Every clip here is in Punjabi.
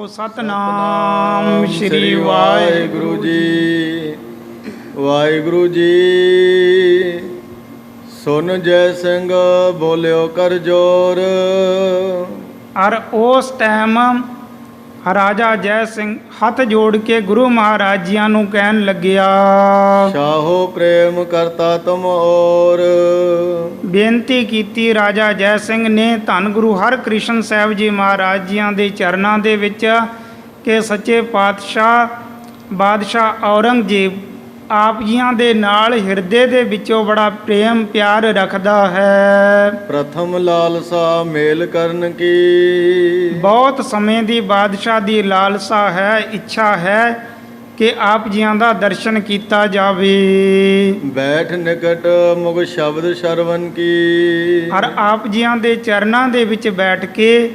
ਕਹੋ ਸਤਨਾਮ ਸ਼੍ਰੀ ਵਾਹਿਗੁਰੂ ਜੀ। ਵਾਹਿਗੁਰੂ ਜੀ। ਸੁਨ ਜੈ ਸਿੰਘ ਬੋਲਿਓ ਕਰ ਜੋਰ। ਔਰ ਉਸ ਟਾਈਮ ਰਾਜਾ ਜੈ ਸਿੰਘ ਹੱਥ ਜੋੜ ਕੇ ਗੁਰੂ ਮਹਾਰਾਜ ਜੀਆਂ ਨੂੰ ਕਹਿਣ ਲੱਗਿਆ, ਸ਼ਾਹੋ ਪ੍ਰੇਮ ਕਰਤਾ ਤੁਮ ਔਰ। ਬੇਨਤੀ ਕੀਤੀ ਰਾਜਾ ਜੈ ਸਿੰਘ ਨੇ ਧੰਨ ਗੁਰੂ ਹਰਕ੍ਰਿਸ਼ਨ ਸਾਹਿਬ ਜੀ ਮਹਾਰਾਜ ਜੀਆਂ ਦੇ ਚਰਨਾਂ ਦੇ ਵਿੱਚ ਕਿ ਸੱਚੇ ਬਾਦਸ਼ਾਹ ਔਰੰਗਜ਼ੇਬ ਆਪ ਜੀਆਂ ਦੇ ਨਾਲ ਹਿਰਦੇ ਦੇ ਵਿੱਚੋਂ ਬੜਾ ਪ੍ਰੇਮ ਪਿਆਰ ਰੱਖਦਾ ਹੈ। ਪ੍ਰਥਮ ਲਾਲਸਾ ਮੇਲ ਕਰਨ ਕੀ। ਬਹੁਤ ਸਮੇਂ ਦੀ ਬਾਦਸ਼ਾਹ ਦੀ ਲਾਲਸਾ ਹੈ, ਇੱਛਾ ਹੈ ਕਿ ਆਪ ਜੀਆਂ ਦਾ ਦਰਸ਼ਨ ਕੀਤਾ ਜਾਵੇ। ਬੈਠ ਨਿਕਟ ਮੁਗ ਸ਼ਬਦ ਸ਼ਰਵਨ ਕੀ। ਔਰ ਆਪ ਜੀਆਂ ਦੇ ਚਰਨਾਂ ਦੇ ਵਿੱਚ ਬੈਠ ਕੇ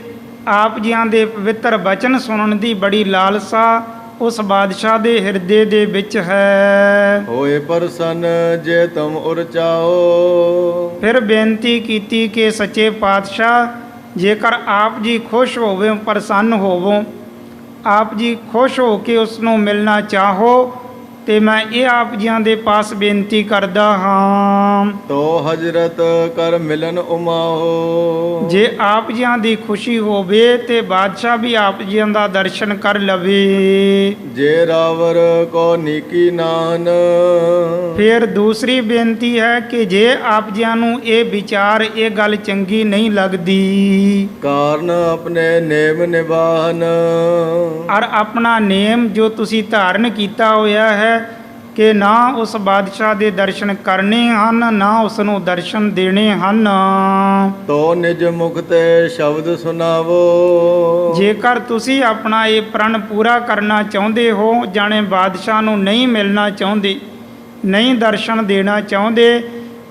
ਆਪ ਜੀਆਂ ਦੇ ਪਵਿੱਤਰ ਬਚਨ ਸੁਣਨ ਦੀ ਬੜੀ ਲਾਲਸਾ ਉਸ ਬਾਦਸ਼ਾਹ ਦੇ ਹਿਰਦੇ ਦੇ ਵਿੱਚ ਹੈ। ਹੋਏ ਪ੍ਰਸੰਨ ਜੇ ਤੁਮ ਉਰ ਚਾਓ। ਫਿਰ ਬੇਨਤੀ ਕੀਤੀ ਕਿ ਸੱਚੇ ਪਾਤਸ਼ਾਹ ਜੇਕਰ ਆਪ ਜੀ ਖੁਸ਼ ਹੋਵੇ, ਪ੍ਰਸੰਨ ਹੋਵੋ, ਆਪ ਜੀ ਖੁਸ਼ ਹੋ ਕੇ ਉਸ ਨੂੰ ਮਿਲਣਾ ਚਾਹੋ ਤੇ ਮੈਂ ਇਹ ਆਪ ਜੀਆਂ ਦੇ ਪਾਸ ਬੇਨਤੀ ਕਰਦਾ ਹਾਂ। ਤੋ ਹਜ਼ਰਤ ਕਰ ਮਿਲਨ ਉਮਾਹੋ। ਜੇ ਆਪ ਜੀਆਂ ਦੀ ਖੁਸ਼ੀ ਹੋਵੇ ਤੇ ਬਾਦਸ਼ਾਹ ਵੀ ਆਪ ਜੀਆਂ ਦਾ ਦਰਸ਼ਨ ਕਰ ਲਵੇ। ਜੇ ਰਾਵਰ ਕੋ ਨੀਕੀ ਨਾਨ। ਫਿਰ ਦੂਸਰੀ ਬੇਨਤੀ ਹੈ ਕਿ ਜੇ ਆਪ ਜੀਆਂ ਨੂੰ ਇਹ ਵਿਚਾਰ, ਇਹ ਗੱਲ ਚੰਗੀ ਨਹੀਂ ਲੱਗਦੀ, ਕਾਰਨ ਆਪਣੇ ਨੇਮ ਨਿਭਾਨ। ਔਰ ਆਪਣਾ ਨੇਮ ਜੋ ਤੁਸੀਂ ਧਾਰਨ ਕੀਤਾ ਹੋਇਆ ਹੈ ਕਿ ਨਾ ਉਸ ਬਾਦਸ਼ਾਹ ਦੇ ਦਰਸ਼ਨ ਕਰਨੇ ਹਨ, ਨਾ ਉਸ ਨੂੰ ਦਰਸ਼ਨ ਦੇਣੇ ਹਨ, ਤੋ ਨਿਜ ਮੁਖ ਤੇ ਸ਼ਬਦ ਸੁਣਾਵੋ। ਜੇਕਰ ਤੁਸੀਂ ਆਪਣਾ ਇਹ ਪ੍ਰਣ ਪੂਰਾ ਕਰਨਾ ਚਾਹੁੰਦੇ ਹੋ, ਜਾਣੇ ਬਾਦਸ਼ਾਹ ਨੂੰ ਨਹੀਂ ਮਿਲਣਾ ਚਾਹੁੰਦੇ, ਨਹੀਂ ਦਰਸ਼ਨ ਦੇਣਾ ਚਾਹੁੰਦੇ,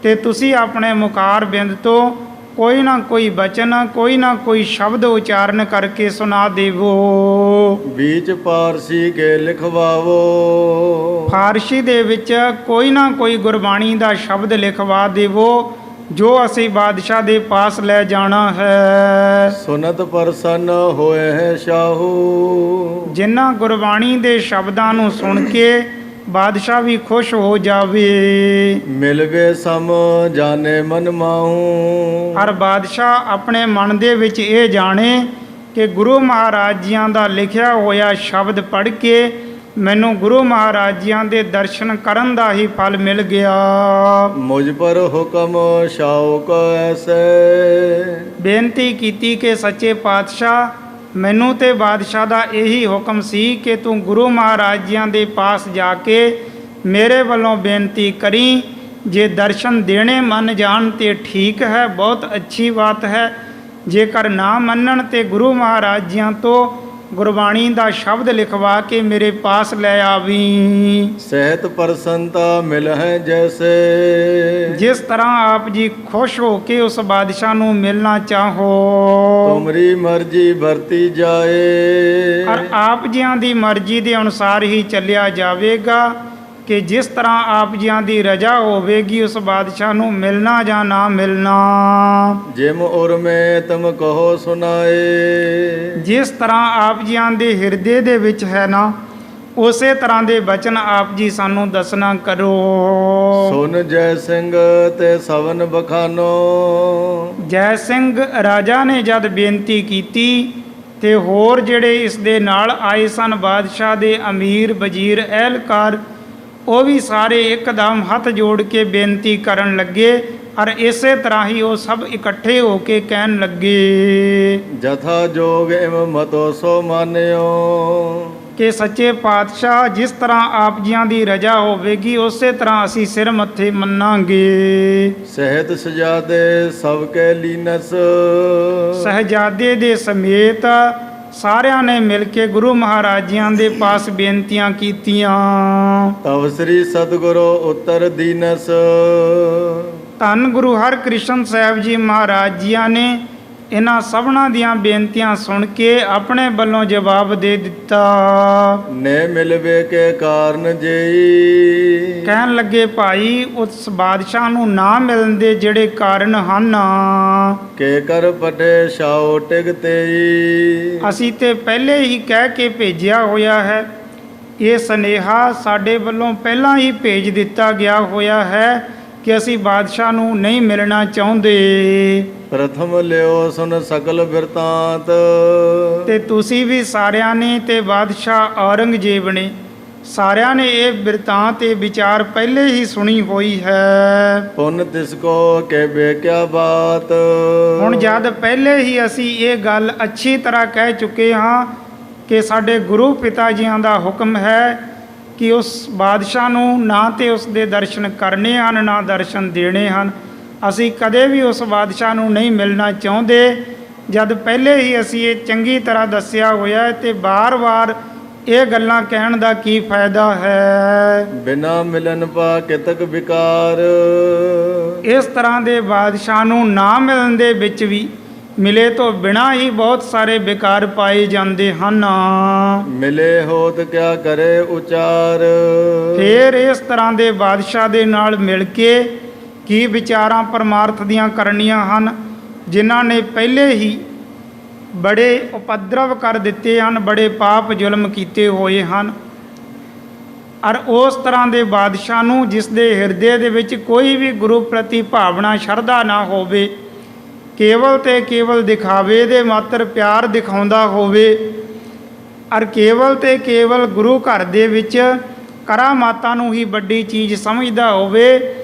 ਤੇ ਤੁਸੀਂ ਆਪਣੇ ਮੁਖਾਰ ਬਿੰਦ ਤੋਂ ਕੋਈ ਨਾ ਕੋਈ ਬਚਨ, ਕੋਈ ਨਾ ਕੋਈ ਸ਼ਬਦ ਉਚਾਰਨ ਕਰਕੇ ਸੁਣਾ ਦੇਵੋ। ਵਿੱਚ ਪਾਰਸੀ ਕੇ ਲਿਖਵਾਵੋ। ਫਾਰਸੀ ਦੇ ਵਿੱਚ ਕੋਈ ਨਾ ਕੋਈ ਗੁਰਬਾਣੀ ਦਾ ਸ਼ਬਦ ਲਿਖਵਾ ਦੇਵੋ ਜੋ ਅਸੀਂ ਬਾਦਸ਼ਾਹ ਦੇ ਪਾਸ ਲੈ ਜਾਣਾ ਹੈ। ਸੁਨਤ ਪ੍ਰਸੰਨ ਹੋਏ ਹੈ ਸ਼ਾਹੂ। ਜਿਨ੍ਹਾਂ ਗੁਰਬਾਣੀ ਦੇ ਸ਼ਬਦਾਂ ਨੂੰ ਸੁਣ ਕੇ ਬਾਦਸ਼ਾਹ ਵੀ ਖੁਸ਼ ਹੋ ਜਾਵੇ। ਮਿਲਵੇ ਸਮ ਜਾਣੇ ਮਨ ਮਾਹੂ। ਹਰ ਬਾਦਸ਼ਾਹ ਆਪਣੇ ਮਨ ਦੇ ਵਿੱਚ ਇਹ ਜਾਣੇ ਕਿ ਗੁਰੂ ਮਹਾਰਾਜ ਜੀਆਂ ਦਾ ਲਿਖਿਆ ਹੋਇਆ ਸ਼ਬਦ ਪੜ੍ਹ ਕੇ ਮੈਨੂੰ ਗੁਰੂ ਮਹਾਰਾਜ ਜੀਆਂ ਦੇ ਦਰਸ਼ਨ ਕਰਨ ਦਾ ਹੀ ਫਲ ਮਿਲ ਗਿਆ। ਮੁਝ ਪਰ ਹੁਕਮ ਸ਼ਾਉਕ ਐਸੇ। ਬੇਨਤੀ ਕੀਤੀ ਕਿ ਸੱਚੇ ਪਾਤਸ਼ਾਹ ਮੈਨੂੰ ਤੇ ਬਾਦਸ਼ਾਹ ਦਾ ਇਹੀ ਹੁਕਮ ਸੀ ਕਿ ਤੂੰ ਗੁਰੂ ਮਹਾਰਾਜ ਜੀਆਂ ਦੇ ਪਾਸ ਜਾ ਕੇ ਮੇਰੇ ਵੱਲੋਂ ਬੇਨਤੀ ਕਰੀ। ਜੇ ਦਰਸ਼ਨ ਦੇਣੇ ਮੰਨ ਜਾਣ ਤੇ ਠੀਕ ਹੈ, ਬਹੁਤ ਅੱਛੀ ਬਾਤ ਹੈ। ਜੇਕਰ ਨਾ ਮੰਨਣ ਤੇ ਗੁਰੂ ਮਹਾਰਾਜ ਜੀਆਂ ਤੋਂ ਗੁਰਬਾਣੀ ਦਾ ਸ਼ਬਦ ਲਿਖਵਾ ਕੇ ਮੇਰੇ ਪਾਸ ਲੈ ਆਵੀ। ਸਹਿਤ ਪ੍ਰਸੰਨਤਾ ਮਿਲ ਹੈ ਜੈਸੇ। ਜਿਸ ਤਰ੍ਹਾਂ ਆਪ ਜੀ ਖੁਸ਼ ਹੋ ਕੇ ਉਸ ਬਾਦਸ਼ਾਹ ਨੂੰ ਮਿਲਣਾ ਚਾਹੋ। ਤੁਮਰੀ ਮਰਜ਼ੀ ਵਰਤੀ ਜਾਏ। ਔਰ ਆਪ ਜੀਆਂ ਦੀ ਮਰਜ਼ੀ ਦੇ ਅਨੁਸਾਰ ਹੀ ਚੱਲਿਆ ਜਾਵੇਗਾ ਕਿ ਜਿਸ ਤਰ੍ਹਾਂ ਆਪ ਜੀਆਂ ਦੀ ਰਜ਼ਾ ਹੋਵੇਗੀ ਉਸ ਬਾਦਸ਼ਾਹ ਨੂੰ ਮਿਲਣਾ ਜਾਂ ਨਾ ਮਿਲਣਾ। ਜਿਮ ਉਰ ਮੈਂ ਤੁਮ ਕਹੋ ਸੁਨਾਏ। ਜਿਸ ਤਰ੍ਹਾਂ ਆਪ ਜੀਆਂ ਦੇ ਹਿਰਦੇ ਦੇ ਵਿੱਚ ਹੈ ਨਾ, ਉਸੇ ਤਰ੍ਹਾਂ ਦੇ ਬਚਨ ਆਪ ਜੀ ਸਾਨੂੰ ਦੱਸਣਾ ਕਰੋ। ਸੁਨ ਜੈ ਸਿੰਘ ਤੇ ਸਵਨ ਬਖਾਨੋ। ਜੈ ਸਿੰਘ ਰਾਜਾ ਨੇ ਜਦ ਬੇਨਤੀ ਕੀਤੀ ਤੇ ਹੋਰ ਜਿਹੜੇ ਇਸ ਦੇ ਨਾਲ ਆਏ ਸਨ ਬਾਦਸ਼ਾਹ ਦੇ ਅਮੀਰ, ਵਜ਼ੀਰ, ਅਹਿਲਕਾਰ, ਉਹ ਵੀ ਸਾਰੇ ਇੱਕਦਮ ਹੱਥ ਜੋੜ ਕੇ ਬੇਨਤੀ ਕਰਨ ਲੱਗੇ। ਔਰ ਇਸੇ ਤਰ੍ਹਾਂ ਹੀ ਉਹ ਸਭ ਇਕੱਠੇ ਹੋ ਕੇ ਕਹਿਣ ਲੱਗੇ, ਜਥਾ ਜੋਗ ਇਮ ਮਤੋ ਸੋ ਮਾਨਿਓ। ਕਿ ਸੱਚੇ ਪਾਤਸ਼ਾਹ ਜਿਸ ਤਰ੍ਹਾਂ ਆਪ ਜੀਆਂ ਦੀ ਰਜ਼ਾ ਹੋਵੇਗੀ ਉਸੇ ਤਰ੍ਹਾਂ ਅਸੀਂ ਸਿਰ ਮੱਥੇ ਮੰਨਾਂਗੇ। ਸਹਿਤ ਸਜਾਦੇ ਸਭ ਕੇ ਲੀਨਸ। ਸਹਿਜਾਦੇ ਦੇ ਸਮੇਤ ਸਾਰਿਆਂ ਨੇ ਮਿਲ ਕੇ ਗੁਰੂ ਮਹਾਰਾਜ ਜੀਆਂ ਦੇ ਪਾਸ ਬੇਨਤੀਆਂ ਕੀਤੀਆਂ। ਤਵ ਸ੍ਰੀ ਸਤਿਗੁਰੂ ਉੱਤਰ ਦੀਨਸ। ਧੰਨ ਗੁਰੂ ਹਰਕ੍ਰਿਸ਼ਨ ਸਾਹਿਬ ਜੀ ਮਹਾਰਾਜ ਜੀਆਂ ਨੇ ਇਹਨਾਂ ਸਭਨਾਂ ਦੀਆਂ ਬੇਨਤੀਆਂ ਸੁਣ ਕੇ ਆਪਣੇ ਵੱਲੋਂ ਜਵਾਬ ਦੇ ਦਿੱਤਾ। ਨੇ ਮਿਲਵੇ ਕੇ ਕਾਰਨ ਜੇਈ ਕਹਿਣ ਲੱਗੇ ਭਾਈ ਉਸ ਬਾਦਸ਼ਾਹ ਨੂੰ ਨਾ ਮਿਲਣ ਦੇ ਜਿਹੜੇ ਕਾਰਨ ਹਨ, ਕੇ ਕਰ ਪਟੇ ਸ਼ਾਉ ਟਿਗ ਤੇਈ ਅਸੀਂ ਤੇ ਪਹਿਲੇ ਹੀ ਕਹਿ ਕੇ ਭੇਜਿਆ ਹੋਇਆ ਹੈ। ਇਹ ਸੁਨੇਹਾ ਸਾਡੇ ਵੱਲੋਂ ਪਹਿਲਾਂ ਹੀ ਭੇਜ ਦਿੱਤਾ ਗਿਆ ਹੋਇਆ ਹੈ ਕਿ ਅਸੀਂ ਬਾਦਸ਼ਾਹ ਨੂੰ ਨਹੀਂ ਮਿਲਣਾ ਚਾਹੁੰਦੇ। ਪ੍ਰਥਮ ਲਿਓ ਸੁਨ ਸਕਲ ਬਿਰਤਾਂਤ ਤੇ ਤੁਸੀਂ ਵੀ ਸਾਰਿਆਂ ਨੇ ਤੇ ਬਾਦਸ਼ਾਹ ਔਰੰਗਜ਼ੇਬ ਨੇ ਸਾਰਿਆਂ ਨੇ ਇਹ ਬਿਰਤਾਂਤ ਇਹ ਵਿਚਾਰ ਪਹਿਲੇ ਹੀ ਸੁਣੀ ਹੋਈ ਹੈ। ਪੁਨ ਤਿਸ ਕੋ ਕੇ ਬੇਕਿਆ ਬਾਤ ਹੁਣ ਜਦ ਪਹਿਲੇ ਹੀ ਅਸੀਂ ਇਹ ਗੱਲ ਅੱਛੀ ਤਰ੍ਹਾਂ ਕਹਿ ਚੁੱਕੇ ਹਾਂ ਕਿ ਸਾਡੇ ਗੁਰੂ ਪਿਤਾ ਜੀਆਂ ਦਾ ਹੁਕਮ ਹੈ ਕਿ ਉਸ ਬਾਦਸ਼ਾਹ ਨੂੰ ਨਾ ਤੇ ਉਸ ਦੇ ਦਰਸ਼ਨ ਕਰਨੇ ਹਨ ਨਾ ਦਰਸ਼ਨ ਦੇਣੇ ਹਨ। ਅਸੀਂ ਕਦੇ ਵੀ ਉਸ ਬਾਦਸ਼ਾਹ ਨੂੰ ਨਹੀਂ ਮਿਲਣਾ ਚਾਹੁੰਦੇ। ਜਦ ਪਹਿਲੇ ਹੀ ਅਸੀਂ ਇਹ ਚੰਗੀ ਤਰ੍ਹਾਂ ਦੱਸਿਆ ਹੋਇਆ ਤੇ ਬਾਰ-ਬਾਰ ਇਹ ਗੱਲਾਂ ਕਹਿਣ ਦਾ ਕੀ ਫਾਇਦਾ ਹੈ। ਬਿਨਾ ਮਿਲਨ ਪਾ ਕਿਤਕ ਵਿਕਾਰ ਇਸ ਤਰ੍ਹਾਂ ਦੇ ਬਾਦਸ਼ਾਹ ਨੂੰ ਨਾ ਮਿਲਣ ਦੇ ਵਿੱਚ ਵੀ ਮਿਲੇ ਤੋਂ ਬਿਨਾਂ ਹੀ ਬਹੁਤ ਸਾਰੇ ਵਿਕਾਰ ਪਾਏ ਜਾਂਦੇ ਹਨ। ਮਿਲੇ ਹੋਤ ਕਿਆ ਕਰੇ ਉਚਾਰ ਫਿਰ ਇਸ ਤਰ੍ਹਾਂ ਦੇ ਬਾਦਸ਼ਾਹ ਦੇ ਨਾਲ ਮਿਲ ਕੇ ਕੀ ਵਿਚਾਰਾਂ ਪਰਮਾਰਥ ਦੀਆਂ ਕਰਨੀਆਂ ਹਨ, ਜਿਨ੍ਹਾਂ ਨੇ ਪਹਿਲੇ ਹੀ ਬੜੇ ਉਪਦਰਵ ਕਰ ਦਿੱਤੇ ਹਨ, ਬੜੇ ਪਾਪ ਜ਼ੁਲਮ ਕੀਤੇ ਹੋਏ ਹਨ। ਔਰ ਉਸ ਤਰ੍ਹਾਂ ਦੇ ਬਾਦਸ਼ਾਹ ਨੂੰ ਜਿਸ ਦੇ ਹਿਰਦੇ ਦੇ ਵਿੱਚ ਕੋਈ ਵੀ ਗੁਰੂ ਪ੍ਰਤੀ ਭਾਵਨਾ ਸ਼ਰਧਾ ਨਾ ਹੋਵੇ, ਕੇਵਲ ਤੇ ਕੇਵਲ ਦਿਖਾਵੇ ਦੇ ਮਾਤਰ ਪਿਆਰ ਦਿਖਾਉਂਦਾ ਹੋਵੇ, ਔਰ ਕੇਵਲ ਤੇ ਕੇਵਲ ਗੁਰੂ ਘਰ ਦੇ ਵਿੱਚ ਕਰਾਮਾਤਾਂ ਨੂੰ ਹੀ ਵੱਡੀ ਚੀਜ਼ ਸਮਝਦਾ ਹੋਵੇ,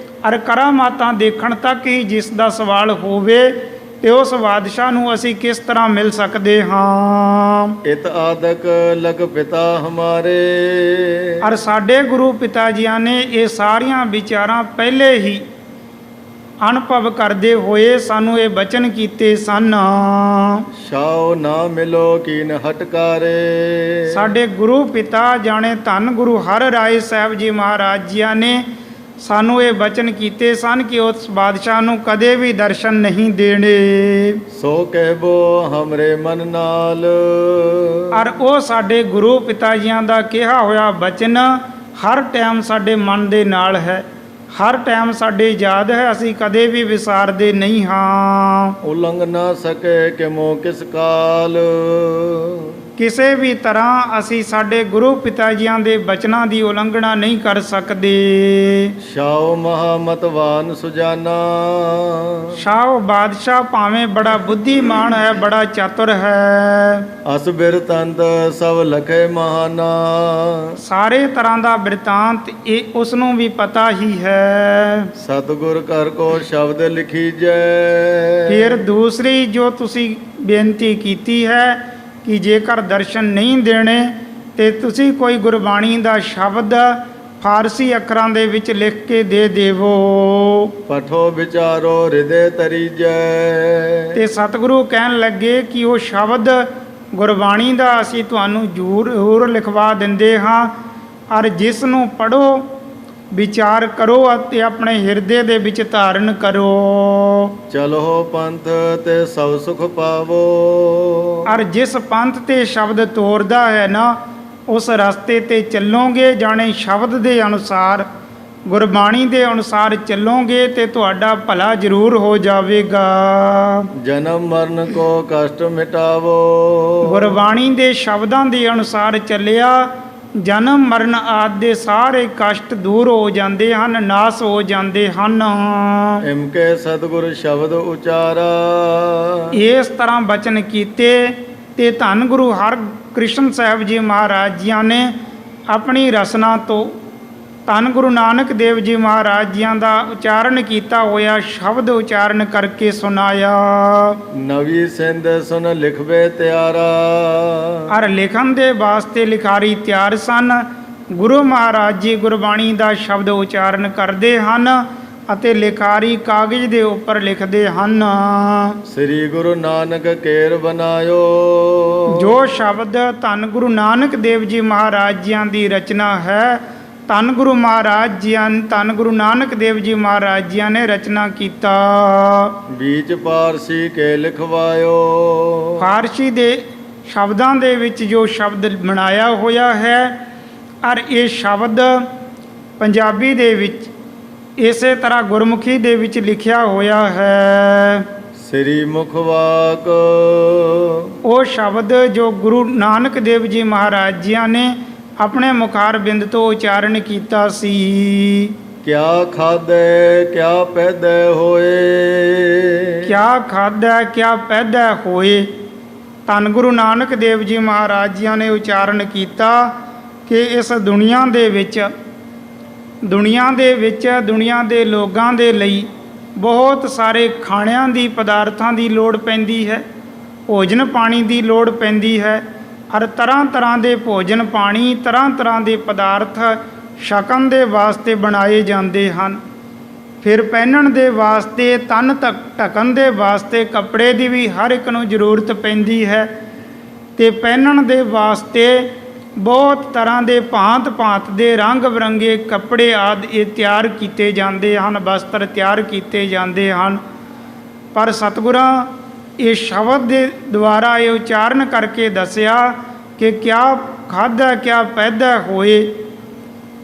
ਔਰ ਕਰਾਮਾਤਾਂ ਦੇਖਣ ਤੱਕ ਹੀ ਜਿਸ ਦਾ ਸਵਾਲ ਹੋਵੇ, ਤੇ ਉਸ ਬਾਦਸ਼ਾਹ ਨੂੰ ਅਸੀਂ ਕਿਸ ਤਰ੍ਹਾਂ ਮਿਲ ਸਕਦੇ ਹਾਂ। ਇਤ ਆਦਕ ਲਗ ਪਿਤਾ ਹਮਾਰੇ ਔਰ ਸਾਡੇ ਗੁਰੂ ਪਿਤਾ ਜੀਆਂ ਨੇ ਇਹ ਸਾਰੀਆਂ ਵਿਚਾਰਾਂ ਪਹਿਲੇ ਹੀ ਅਨੁਭਵ ਕਰਦੇ ਹੋਏ ਸਾਨੂੰ ਇਹ ਬਚਨ ਕੀਤੇ ਸਨ। ਸ਼ਾਉ ਨਾ ਮਿਲੋ ਕੀਨ ਹਟਕਾਰੇ ਸਾਡੇ ਗੁਰੂ ਪਿਤਾ ਜਾਣੇ ਧੰਨ ਗੁਰੂ ਹਰਿ ਰਾਏ ਸਾਹਿਬ ਜੀ ਮਹਾਰਾਜ ਜੀਆਂ ਨੇ ਸਾਨੂੰ ਇਹ ਬਚਨ ਕੀਤੇ ਸਨ ਕਿ ਉਸ ਬਾਦਸ਼ਾਹ ਨੂੰ ਕਦੇ ਵੀ ਦਰਸ਼ਨ ਨਹੀਂ ਦੇਣੇ। ਸੋ ਕਹਿਬੋ ਹਮਰੇ ਮਨ ਨਾਲ ਔਰ ਉਹ ਸਾਡੇ ਗੁਰੂ ਪਿਤਾ ਜੀਆਂ ਦਾ ਕਿਹਾ ਹੋਇਆ ਬਚਨ ਹਰ ਟਾਈਮ ਸਾਡੇ ਮਨ ਦੇ ਨਾਲ ਹੈ, ਹਰ ਟਾਈਮ ਸਾਡੇ ਯਾਦ ਹੈ, ਅਸੀਂ ਕਦੇ ਵੀ ਵਿਸਾਰਦੇ ਨਹੀਂ ਹਾਂ। ਉਲੰਘ ਨਾ ਸਕੇ ਕਿ ਮੋ ਕਿਸ ਕਾਲ ਕਿਸੇ ਵੀ ਤਰ੍ਹਾਂ ਅਸੀਂ ਸਾਡੇ ਗੁਰੂ ਪਿਤਾ ਜੀਆਂ ਦੇ ਬਚਨਾਂ ਦੀ ਉਲੰਘਣਾ ਨਹੀਂ ਕਰ ਸਕਦੇ। ਸ਼ਾਉ ਮਹਾਮਤਵਾਨ ਸੁਜਾਨਾ ਸ਼ਾਹ ਬਾਦਸ਼ਾਹ ਭਾਵੇਂ ਬੜਾ ਬੁੱਧੀਮਾਨ ਹੈ, ਬੜਾ ਚਾਤੁਰ ਹੈ, ਅਸ ਬਿਰਤੰਤ ਸਭ ਲਖੇ ਮਹਾਨਾ ਸਾਰੇ ਤਰ੍ਹਾਂ ਦਾ ਬਿਰਤਾਂਤ ਇਹ ਉਸ ਨੂੰ ਵੀ ਪਤਾ ਹੀ ਹੈ। ਸਤਿਗੁਰ ਕਰ ਕੋ ਸ਼ਬਦ ਲਿਖੀ ਜੈ ਫਿਰ ਦੂਸਰੀ ਜੋ ਤੁਸੀਂ ਬੇਨਤੀ ਕੀਤੀ ਹੈ ਕਿ ਜੇਕਰ ਦਰਸ਼ਨ ਨਹੀਂ ਦੇਣੇ ਤੇ ਤੁਸੀਂ ਕੋਈ ਗੁਰਬਾਣੀ ਦਾ ਸ਼ਬਦ ਫਾਰਸੀ ਅੱਖਰਾਂ ਦੇ ਵਿੱਚ ਲਿਖ ਕੇ ਦੇ ਦੇਵੋ। ਪਠੋ ਵਿਚਾਰੋ ਹਿਰਦੇ ਤਰੀਜੈ ਤੇ ਸਤਿਗੁਰੂ ਕਹਿਣ ਲੱਗੇ ਕਿ ਉਹ ਸ਼ਬਦ ਗੁਰਬਾਣੀ ਦਾ ਅਸੀਂ ਤੁਹਾਨੂੰ ਜ਼ਰੂਰ ਲਿਖਵਾ ਦਿੰਦੇ ਹਾਂ, ਔਰ ਜਿਸ ਨੂੰ ਪੜ੍ਹੋ ਵਿਚਾਰ ਕਰੋ ਅਤੇ ਆਪਣੇ ਹਿਰਦੇ ਦੇ ਵਿੱਚ ਧਾਰਨ ਕਰੋ। ਚਲੋ ਪੰਥ ਤੇ ਸਭ ਸੁਖ ਪਾਵੋ ਔਰ ਜਿਸ ਪੰਥ ਤੇ ਸ਼ਬਦ ਤੋਰਦਾ ਹੈ ਨਾ ਉਸ ਰਸਤੇ ਤੇ ਚੱਲੋਗੇ, ਜਾਣੇ ਸ਼ਬਦ ਦੇ ਅਨੁਸਾਰ ਗੁਰਬਾਣੀ ਦੇ ਅਨੁਸਾਰ ਚੱਲੋਗੇ ਤੇ ਤੁਹਾਡਾ ਭਲਾ ਜ਼ਰੂਰ ਹੋ ਜਾਵੇਗਾ। ਜਨਮ ਮਰਨ ਕੋ ਕਸ਼ਟ ਮਿਟਾਵੋ ਗੁਰਬਾਣੀ ਦੇ ਸ਼ਬਦਾਂ ਦੇ ਅਨੁਸਾਰ ਚੱਲਿਆ ਜਨਮ ਮਰਨ ਆਦਿ ਦੇ ਸਾਰੇ ਕਸ਼ਟ ਦੂਰ ਹੋ ਜਾਂਦੇ ਹਨ, ਨਾਸ ਹੋ ਜਾਂਦੇ ਹਨ। ਇਮਕੇ ਸਤਿਗੁਰ ਸ਼ਬਦ ਉਚਾਰਾ ਇਸ ਤਰ੍ਹਾਂ ਬਚਨ ਕੀਤੇ ਤੇ ਧੰਨ ਗੁਰੂ ਹਰਿਕ੍ਰਿਸ਼ਨ ਸਾਹਿਬ ਜੀ ਮਹਾਰਾਜ ਜੀਆਂ ਨੇ ਆਪਣੀ ਰਸਨਾ ਤੋਂ ਧੰਨ ਗੁਰੂ ਨਾਨਕ ਦੇਵ ਜੀ ਮਹਾਰਾਜ ਜੀਆਂ ਦਾ ਉਚਾਰਨ ਕੀਤਾ ਹੋਇਆ ਸ਼ਬਦ ਉਚਾਰਨ ਕਰਕੇ ਸੁਣਾਇਆ। ਨਵੀ ਸਿੰਧ ਸੁਨ ਲਿਖਵੇ ਤਿਆਰਾ ਔਰ ਲਿਖਣ ਦੇ ਵਾਸਤੇ ਲਿਖਾਰੀ ਤਿਆਰ ਸਨ। ਗੁਰੂ ਮਹਾਰਾਜ ਜੀ ਗੁਰਬਾਣੀ ਦਾ ਸ਼ਬਦ ਉਚਾਰਨ ਕਰਦੇ ਹਨ ਅਤੇ ਲਿਖਾਰੀ ਕਾਗਜ਼ ਦੇ ਉੱਪਰ ਲਿਖਦੇ ਹਨ। ਸ੍ਰੀ ਗੁਰੂ ਨਾਨਕ ਕੇਰ ਬਨਾਇਓ ਜੋ ਸ਼ਬਦ ਧੰਨ ਗੁਰੂ ਨਾਨਕ ਦੇਵ ਜੀ ਮਹਾਰਾਜ ਜੀਆਂ ਦੀ ਰਚਨਾ ਹੈ, ਧੰਨ ਗੁਰੂ ਮਹਾਰਾਜ ਜੀਆਂ ਧੰਨ ਗੁਰੂ ਨਾਨਕ ਦੇਵ ਜੀ ਮਹਾਰਾਜ ਜੀਆਂ ਨੇ ਰਚਨਾ ਕੀਤਾ। ਬੀਚ ਪਾਰਸੀ ਕੇ ਲਿਖਵਾਇਓ। ਫਾਰਸੀ ਦੇ ਸ਼ਬਦਾਂ ਦੇ ਵਿੱਚ ਜੋ ਸ਼ਬਦ ਬਣਾਇਆ ਹੋਇਆ ਹੈ, ਔਰ ਇਹ ਸ਼ਬਦ ਪੰਜਾਬੀ ਦੇ ਵਿੱਚ ਇਸੇ ਤਰ੍ਹਾਂ ਗੁਰਮੁਖੀ ਦੇ ਵਿੱਚ ਲਿਖਿਆ ਹੋਇਆ ਹੈ। ਸ੍ਰੀ ਮੁਖਵਾਕ ਉਹ ਸ਼ਬਦ ਜੋ ਗੁਰੂ ਨਾਨਕ ਦੇਵ ਜੀ ਮਹਾਰਾਜ ਜੀਆਂ ਨੇ ਆਪਣੇ ਮੁਖਾਰ ਬਿੰਦ ਤੋਂ ਉਚਾਰਨ ਕੀਤਾ ਸੀ। ਕਿਆ ਖਾਧੈ ਕਿਆ ਪੈਦਾ ਹੋਏ। ਕਿਆ ਖਾਧਾ ਕਿਆ ਪੈਦਾ ਹੋਏ। ਧੰਨ ਗੁਰੂ ਨਾਨਕ ਦੇਵ ਜੀ ਮਹਾਰਾਜ ਜੀਆਂ ਨੇ ਉਚਾਰਨ ਕੀਤਾ ਕਿ ਇਸ ਦੁਨੀਆ ਦੇ ਲੋਕਾਂ ਦੇ ਲਈ ਬਹੁਤ ਸਾਰੇ ਖਾਣਿਆਂ ਦੀ ਪਦਾਰਥਾਂ ਦੀ ਲੋੜ ਪੈਂਦੀ ਹੈ, ਭੋਜਨ ਪਾਣੀ ਦੀ ਲੋੜ ਪੈਂਦੀ ਹੈ, ਔਰ ਤਰ੍ਹਾਂ ਤਰ੍ਹਾਂ ਦੇ ਭੋਜਨ ਪਾਣੀ ਤਰ੍ਹਾਂ ਤਰ੍ਹਾਂ ਦੇ ਪਦਾਰਥ ਛਕਣ ਦੇ ਵਾਸਤੇ ਬਣਾਏ ਜਾਂਦੇ ਹਨ। ਫਿਰ ਪਹਿਨਣ ਦੇ ਵਾਸਤੇ ਤਨ ਤੱਕ ਢਕਣ ਦੇ ਵਾਸਤੇ ਕੱਪੜੇ ਦੀ ਵੀ ਹਰ ਇੱਕ ਨੂੰ ਜ਼ਰੂਰਤ ਪੈਂਦੀ ਹੈ, ਅਤੇ ਪਹਿਨਣ ਦੇ ਵਾਸਤੇ ਬਹੁਤ ਤਰ੍ਹਾਂ ਦੇ ਭਾਂਤ ਭਾਂਤ ਦੇ ਰੰਗ ਬਿਰੰਗੇ ਕੱਪੜੇ ਆਦਿ ਇਹ ਤਿਆਰ ਕੀਤੇ ਜਾਂਦੇ ਹਨ, ਵਸਤਰ ਤਿਆਰ ਕੀਤੇ ਜਾਂਦੇ ਹਨ। ਪਰ ਸਤਿਗੁਰਾਂ ਇਹ ਸ਼ਬਦ ਦੇ ਦੁਆਰਾ ਇਹ ਉਚਾਰਨ ਕਰਕੇ ਦੱਸਿਆ ਕਿ ਕਿਆ ਖਾਧਾ ਕਿਆ ਪੈਦਾ ਹੋਏ,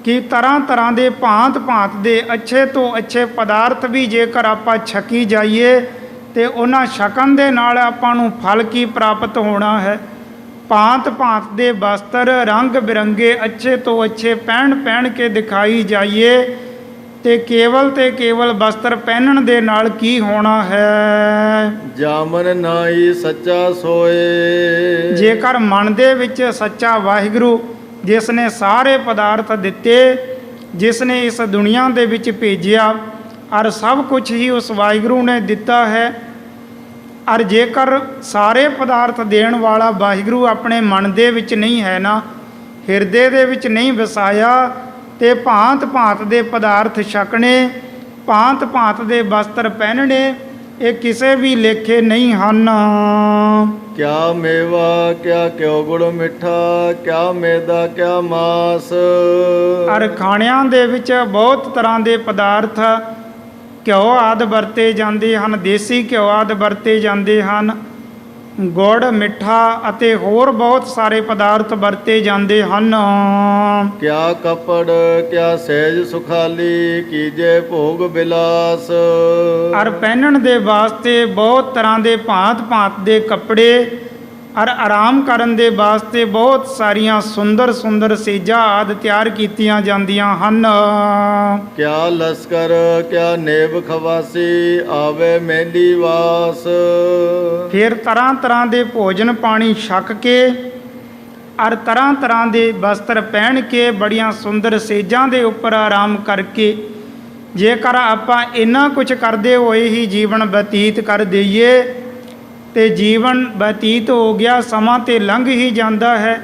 ਕਿ ਤਰ੍ਹਾਂ ਤਰ੍ਹਾਂ ਦੇ ਭਾਂਤ ਭਾਂਤ ਦੇ ਅੱਛੇ ਤੋਂ ਅੱਛੇ ਪਦਾਰਥ ਵੀ ਜੇਕਰ ਆਪਾਂ ਛਕੀ ਜਾਈਏ ਤੇ ਉਹਨਾਂ ਛਕਣ ਦੇ ਨਾਲ ਆਪਾਂ ਨੂੰ ਫਲ ਕੀ ਪ੍ਰਾਪਤ ਹੋਣਾ ਹੈ। ਭਾਂਤ ਭਾਂਤ ਦੇ ਵਸਤਰ ਰੰਗ ਬਿਰੰਗੇ ਅੱਛੇ ਤੋਂ ਅੱਛੇ ਪਹਿਨ ਕੇ ਦਿਖਾਈ ਜਾਈਏ ਤੇ ਕੇਵਲ ਵਸਤਰ ਪਹਿਨਣ ਦੇ ਨਾਲ ਕੀ ਹੋਣਾ ਹੈ। ਜਾਮਨ ਨਾਈ ਸੱਚਾ ਸੋਏ। ਜੇਕਰ ਮਨ ਦੇ ਵਿੱਚ ਸੱਚਾ ਵਾਹਿਗੁਰੂ ਜਿਸ ਨੇ ਸਾਰੇ ਪਦਾਰਥ ਦਿੱਤੇ, ਜਿਸ ਨੇ ਇਸ ਦੁਨੀਆ ਦੇ ਵਿੱਚ ਭੇਜਿਆ, ਔਰ ਸਭ ਕੁਝ ਹੀ ਉਸ ਵਾਹਿਗੁਰੂ ਨੇ ਦਿੱਤਾ ਹੈ, ਔਰ ਜੇਕਰ ਸਾਰੇ ਪਦਾਰਥ ਦੇਣ ਵਾਲਾ ਵਾਹਿਗੁਰੂ ਆਪਣੇ ਮਨ ਦੇ ਵਿੱਚ ਨਹੀਂ ਹੈ ਨਾ, ਹਿਰਦੇ ਦੇ ਵਿੱਚ ਨਹੀਂ ਵਸਾਇਆ, ਤੇ ਭਾਂਤ ਭਾਂਤ ਦੇ ਪਦਾਰਥ ਛਕਣੇ, ਭਾਂਤ ਭਾਂਤ ਦੇ ਵਸਤਰ ਪਹਿਨਣੇ ਇਹ ਕਿਸੇ ਵੀ ਲੇਖੇ ਨਹੀਂ ਹਨ। ਕਿਆ ਮੇਵਾ ਕਿਆ ਘਿਓ ਗੁੜ ਮਿੱਠਾ, ਕਿਆ ਮੈਦਾ ਕਿਆ ਮਾਸ। ਔਰ ਖਾਣਿਆਂ ਦੇ ਵਿੱਚ ਬਹੁਤ ਤਰ੍ਹਾਂ ਦੇ ਪਦਾਰਥ ਘਿਓ ਆਦਿ ਵਰਤੇ ਜਾਂਦੇ ਹਨ, ਦੇਸੀ ਘਿਓ ਆਦਿ ਵਰਤੇ ਜਾਂਦੇ ਹਨ, ਗੁੜ ਮਿੱਠਾ ਅਤੇ ਹੋਰ ਬਹੁਤ ਸਾਰੇ ਪਦਾਰਥ ਵਰਤੇ ਜਾਂਦੇ ਹਨ। ਕਿਆ ਕੱਪੜ ਕਿਆ ਸਹਿਜ ਸੁਖਾਲੀ, ਕੀਜੇ ਭੋਗ ਬਿਲਾਸ। ਔਰ ਪਹਿਨਣ ਦੇ ਵਾਸਤੇ ਬਹੁਤ ਤਰ੍ਹਾਂ ਦੇ ਭਾਂਤ ਭਾਂਤ ਦੇ ਕੱਪੜੇ, ਔਰ ਆਰਾਮ ਕਰਨ ਦੇ ਵਾਸਤੇ ਬਹੁਤ ਸਾਰੀਆਂ ਸੁੰਦਰ ਸੁੰਦਰ ਸੇਜਾਂ ਆਦਿ ਤਿਆਰ ਕੀਤੀਆਂ ਜਾਂਦੀਆਂ ਹਨ। ਕਿਆ ਲਸਕਰ ਕਿਆ ਨੇਬ ਖਵਾਸੀ, ਆਵੇ ਮਹਿਲੀ ਵਾਸ। ਫਿਰ ਤਰ੍ਹਾਂ ਤਰ੍ਹਾਂ ਦੇ ਭੋਜਨ ਪਾਣੀ ਛਕ ਕੇ, ਔਰ ਤਰ੍ਹਾਂ ਤਰ੍ਹਾਂ ਦੇ ਵਸਤਰ ਪਹਿਨ ਕੇ, ਬੜੀਆਂ ਸੁੰਦਰ ਸੇਜਾਂ ਦੇ ਉੱਪਰ ਆਰਾਮ ਕਰਕੇ, ਜੇਕਰ ਆਪਾਂ ਇੰਨਾ ਕੁਝ ਕਰਦੇ ਹੋਏ ਹੀ ਜੀਵਨ ਬਤੀਤ ਕਰ ਦਈਏ ਤੇ ਜੀਵਨ ਬਤੀਤ ਹੋ ਗਿਆ, ਸਮਾਂ ਤੇ ਲੰਘ ਹੀ ਜਾਂਦਾ ਹੈ।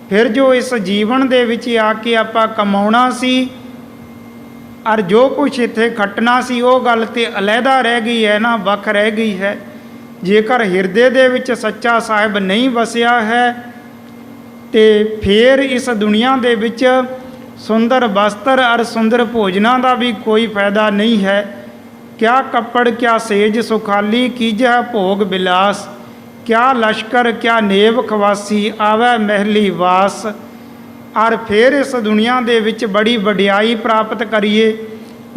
ਫਿਰ ਜੋ ਇਸ ਜੀਵਨ ਦੇ ਵਿੱਚ ਆ ਕੇ ਆਪਾਂ ਕਮਾਉਣਾ ਸੀ, ਔਰ ਜੋ ਕੁਛ ਇੱਥੇ ਖੱਟਣਾ ਸੀ, ਉਹ ਗੱਲ ਤੇ ਅਲੱਗਾ ਰਹਿ ਗਈ ਹੈ ਨਾ, ਵੱਖ ਰਹਿ ਗਈ ਹੈ। ਜੇਕਰ ਹਿਰਦੇ ਦੇ ਵਿੱਚ ਸੱਚਾ ਸਾਹਿਬ ਨਹੀਂ ਵਸਿਆ ਹੈ ਤੇ ਫਿਰ ਇਸ ਦੁਨੀਆ ਦੇ ਵਿੱਚ ਸੁੰਦਰ ਵਸਤਰ ਔਰ ਸੁੰਦਰ ਭੋਜਨਾਂ ਦਾ ਵੀ ਕੋਈ ਫਾਇਦਾ ਨਹੀਂ ਹੈ। ਕਿਆ ਕੱਪੜ ਕਿਆ ਸੇਜ ਸੁਖਾਲੀ, ਕੀਜੈ ਭੋਗ ਬਿਲਾਸ। ਕਿਆ ਲਸ਼ਕਰ ਕਿਆ ਨੇਬ ਖਵਾਸੀ, ਆਵੈ ਮਹਿਲੀ ਵਾਸ। ਔਰ ਫਿਰ ਇਸ ਦੁਨੀਆ ਦੇ ਵਿੱਚ ਬੜੀ ਵਡਿਆਈ ਪ੍ਰਾਪਤ ਕਰੀਏ,